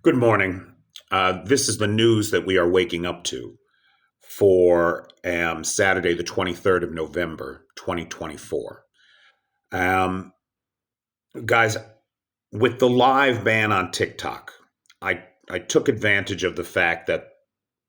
Good morning. This is the news that we are waking up to for Saturday, the 23rd of November, 2024. Um, Guys, with the live ban on TikTok, I took advantage of the fact that,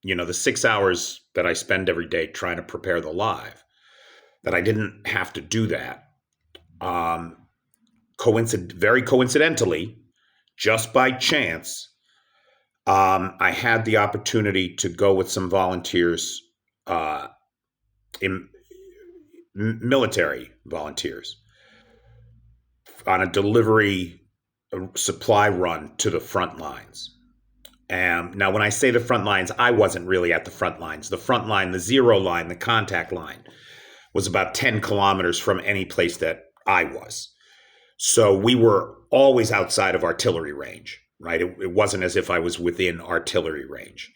the 6 hours that I spend every day trying to prepare the live, that I didn't have to do that. Um, very coincidentally, just by chance, I had the opportunity to go with some volunteers, uh, in military volunteers, on a delivery supply run to the front lines. Now, when I say the front lines, I wasn't really at the front lines. The front line, the zero line, the contact line, was about 10 kilometers from any place that I was. So we were always outside of artillery range, right? It wasn't as if I was within artillery range.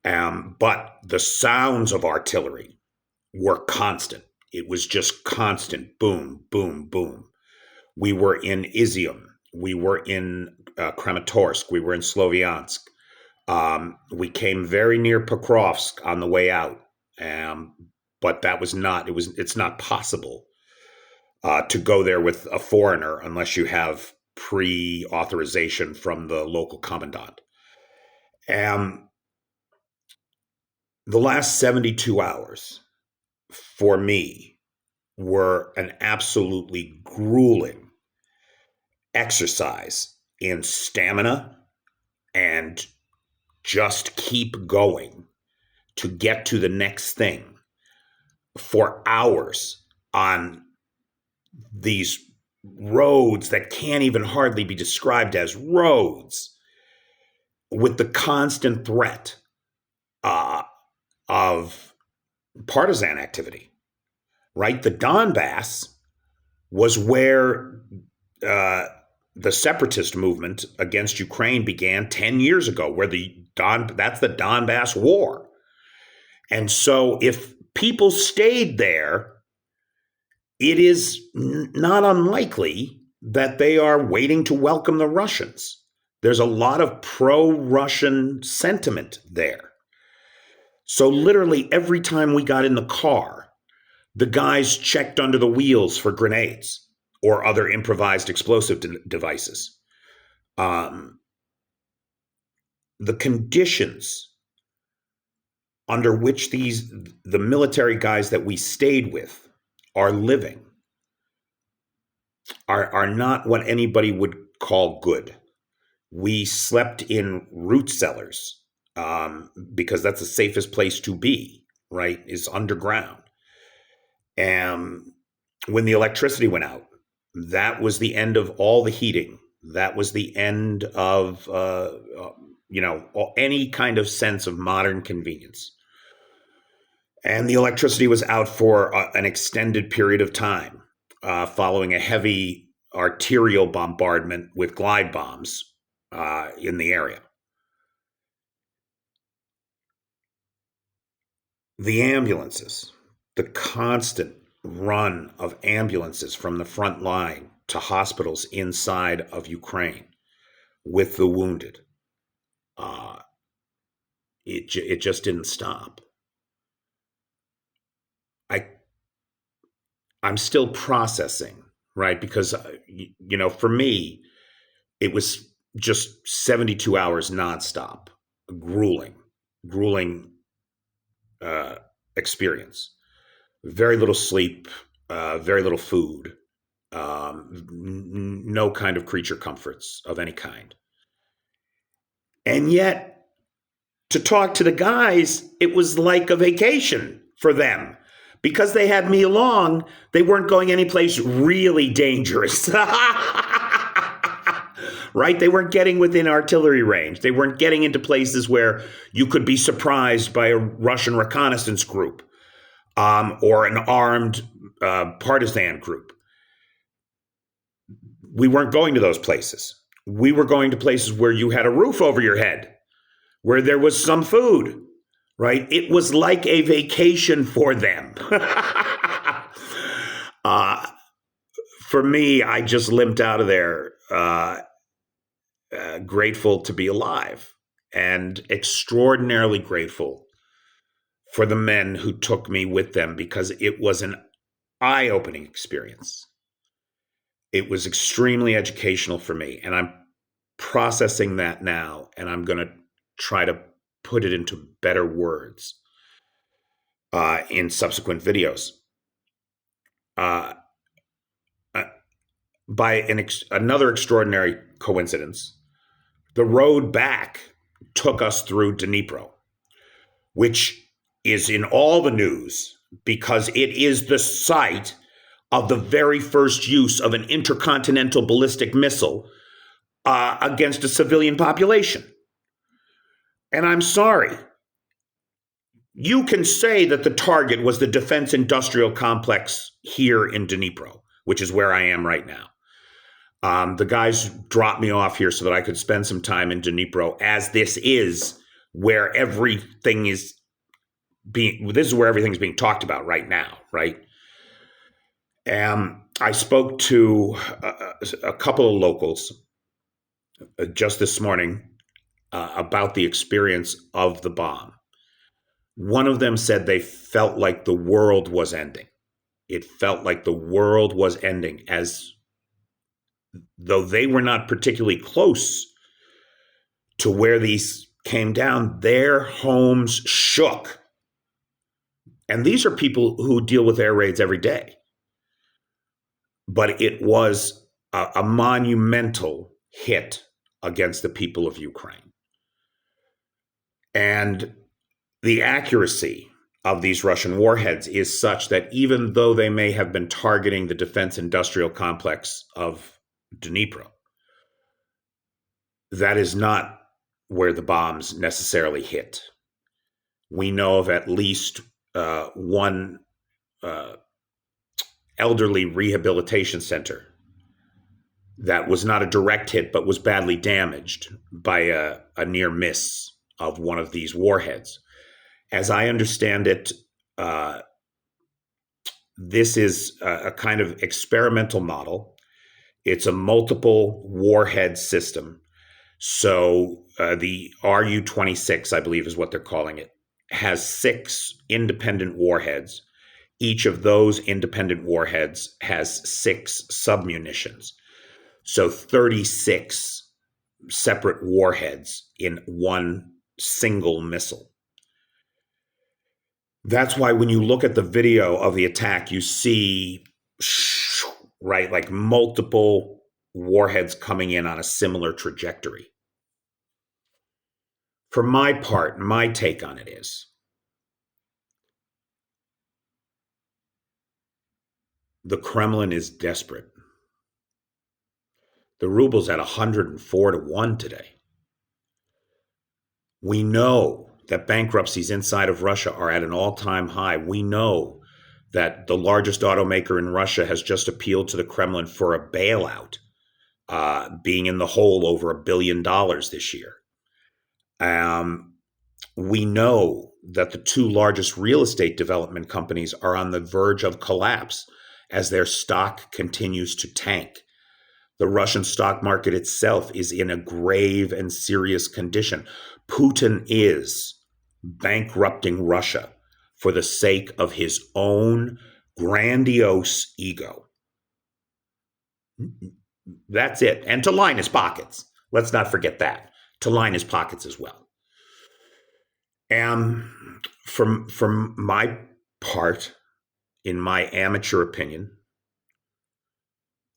But the sounds of artillery were constant. It was just constant boom, boom, boom. We were in Izium. We were in Kramatorsk. We were in Sloviansk. We came very near Pokrovsk on the way out, but that was not. It's not possible to go there with a foreigner unless you have pre-authorization from the local commandant. The last 72 hours for me were an absolutely grueling exercise in stamina and just keep going to get to the next thing for hours on these roads that can't even hardly be described as roads, with the constant threat of partisan activity, right? The Donbass was where the separatist movement against Ukraine began 10 years ago, where that's the Donbass War. And so if people stayed there, it is not unlikely that they are waiting to welcome the Russians. There's a lot of pro-Russian sentiment there. So literally every time we got in the car, the guys checked under the wheels for grenades or other improvised explosive devices. The conditions under which the military guys that we stayed with are living are not what anybody would call good. We slept in root cellars, because that's the safest place to be, right, is underground. And when the electricity went out, that was the end of all the heating. That was the end of, any kind of sense of modern convenience. And the electricity was out for an extended period of time, following a heavy arterial bombardment with glide bombs in the area. The ambulances, the constant run of ambulances from the front line to hospitals inside of Ukraine with the wounded, it just didn't stop. I'm still processing, right? Because for me, it was just 72 hours nonstop, grueling experience. Very little sleep, very little food, no kind of creature comforts of any kind. And yet, to talk to the guys, it was like a vacation for them. Because they had me along, they weren't going anyplace really dangerous. Right? They weren't getting within artillery range. They weren't getting into places where you could be surprised by a Russian reconnaissance group, or an armed partisan group. We weren't going to those places. We were going to places where you had a roof over your head, where there was some food, right? It was like a vacation for them. For me, I just limped out of there grateful to be alive and extraordinarily grateful for the men who took me with them, because it was an eye-opening experience. It was extremely educational for me, and I'm processing that now, and I'm going to try to put it into better words in subsequent videos. By another extraordinary coincidence, the road back took us through Dnipro, which is in all the news because it is the site of the very first use of an intercontinental ballistic missile against a civilian population. And I'm sorry, you can say that the target was the defense industrial complex here in Dnipro, which is where I am right now. The guys dropped me off here so that I could spend some time in Dnipro, as this is where everything is this is where everything's being talked about right now, right? I spoke to a couple of locals just this morning about the experience of the bomb. One of them said they felt like the world was ending. It felt like the world was ending, as though they were not particularly close to where these came down. Their homes shook. And these are people who deal with air raids every day. But it was a monumental hit against the people of Ukraine. And the accuracy of these Russian warheads is such that even though they may have been targeting the defense industrial complex of Dnipro, that is not where the bombs necessarily hit. We know of at least one elderly rehabilitation center that was not a direct hit, but was badly damaged by a near miss of one of these warheads. As I understand it, this is a kind of experimental model. It's a multiple warhead system. So the RU-26, I believe is what they're calling it, has 6 independent warheads. Each of those independent warheads has 6 submunitions. So 36 separate warheads in one single missile. That's why when you look at the video of the attack, you see, right, like multiple warheads coming in on a similar trajectory. For my part, my take on it is, the Kremlin is desperate. The ruble's at 104 to 1 today. We know that bankruptcies inside of Russia are at an all-time high. We know that the largest automaker in Russia has just appealed to the Kremlin for a bailout, being in the hole over $1 billion this year. We know that the 2 largest real estate development companies are on the verge of collapse as their stock continues to tank. The Russian stock market itself is in a grave and serious condition. Putin is bankrupting Russia for the sake of his own grandiose ego. That's it. And to line his pockets. Let's not forget that. To line his pockets as well. And from my part, in my amateur opinion,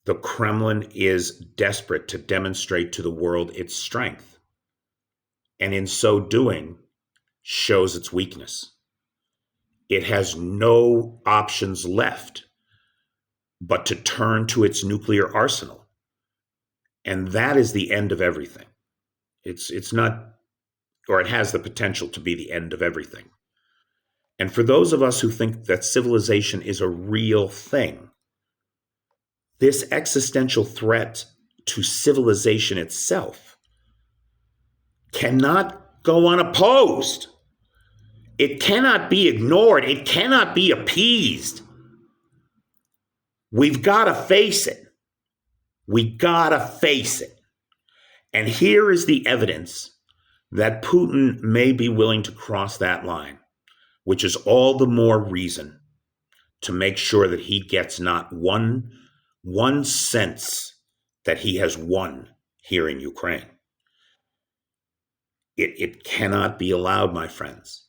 the Kremlin is desperate to demonstrate to the world its strength, and in so doing, shows its weakness. It has no options left but to turn to its nuclear arsenal. And that is the end of everything. It's not, or it has the potential to be the end of everything. And for those of us who think that civilization is a real thing, this existential threat to civilization itself cannot go unopposed. It cannot be ignored. It cannot be appeased. We've got to face it. We got to face it. And here is the evidence that Putin may be willing to cross that line, which is all the more reason to make sure that he gets not one sense that he has won here in Ukraine. It cannot be allowed, my friends.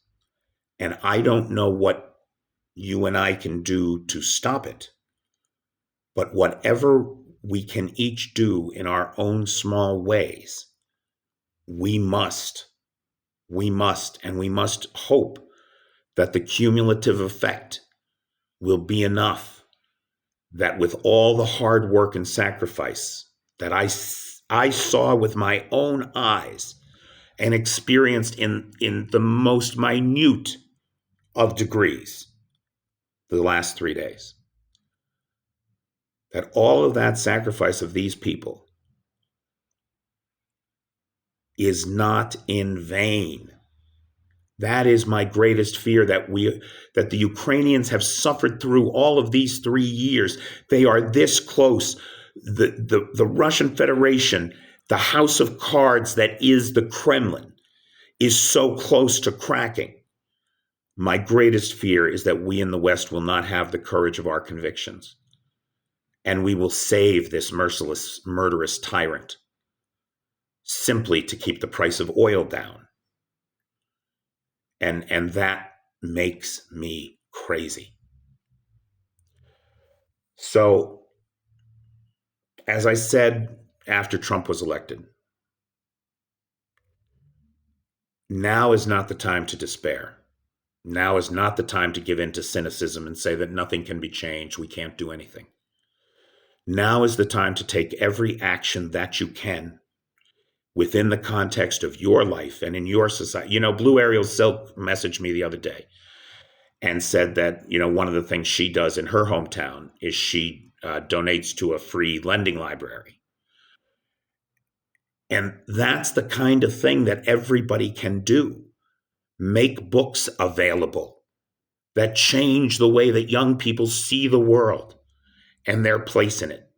And I don't know what you and I can do to stop it. But whatever we can each do in our own small ways, we must, and we must hope that the cumulative effect will be enough that with all the hard work and sacrifice that I saw with my own eyes and experienced in the most minute of degrees the last 3 days, that all of that sacrifice of these people is not in vain. That is my greatest fear, that the Ukrainians have suffered through all of these 3 years. They are this close. The Russian Federation, the house of cards that is the Kremlin, is so close to cracking. My greatest fear is that we in the West will not have the courage of our convictions, and we will save this merciless, murderous tyrant simply to keep the price of oil down. And that makes me crazy. So, as I said after Trump was elected, now is not the time to despair. Now is not the time to give in to cynicism and say that nothing can be changed, we can't do anything. Now is the time to take every action that you can within the context of your life and in your society. You know, Blue Ariel Silk messaged me the other day and said that, you know, one of the things she does in her hometown is she donates to a free lending library. And that's the kind of thing that everybody can do. Make books available that change the way that young people see the world and their place in it,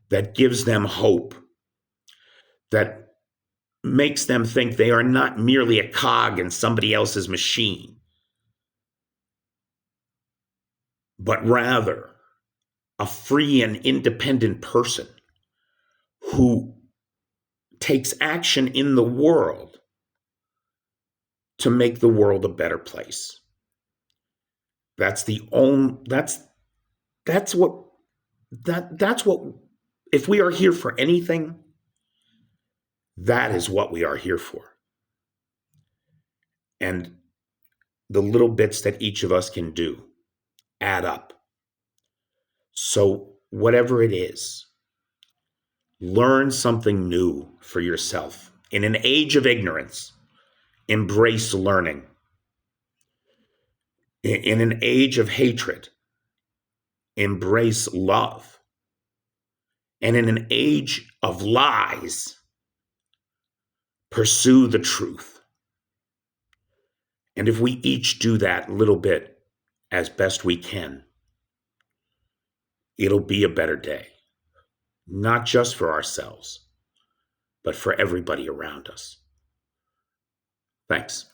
that gives them hope, that makes them think they are not merely a cog in somebody else's machine, but rather a free and independent person who takes action in the world to make the world a better place. That's what if we are here for anything, that is what we are here for. And the little bits that each of us can do add up. So whatever it is, learn something new for yourself. In an age of ignorance, embrace learning. In an age of hatred, embrace love. And in an age of lies, pursue the truth. And if we each do that little bit as best we can, it'll be a better day, not just for ourselves, but for everybody around us. Thanks.